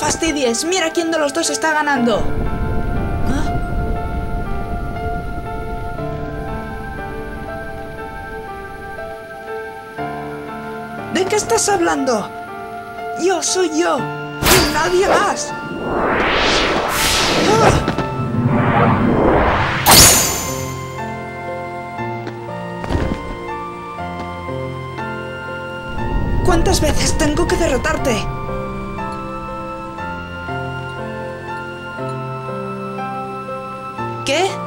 fastidies. Mira quién de los dos está ganando. ¿Ah? ¿De qué estás hablando? Yo soy yo. Y nadie más. ¡Ah! ¿Cuántas veces tengo que derrotarte? ¿Qué?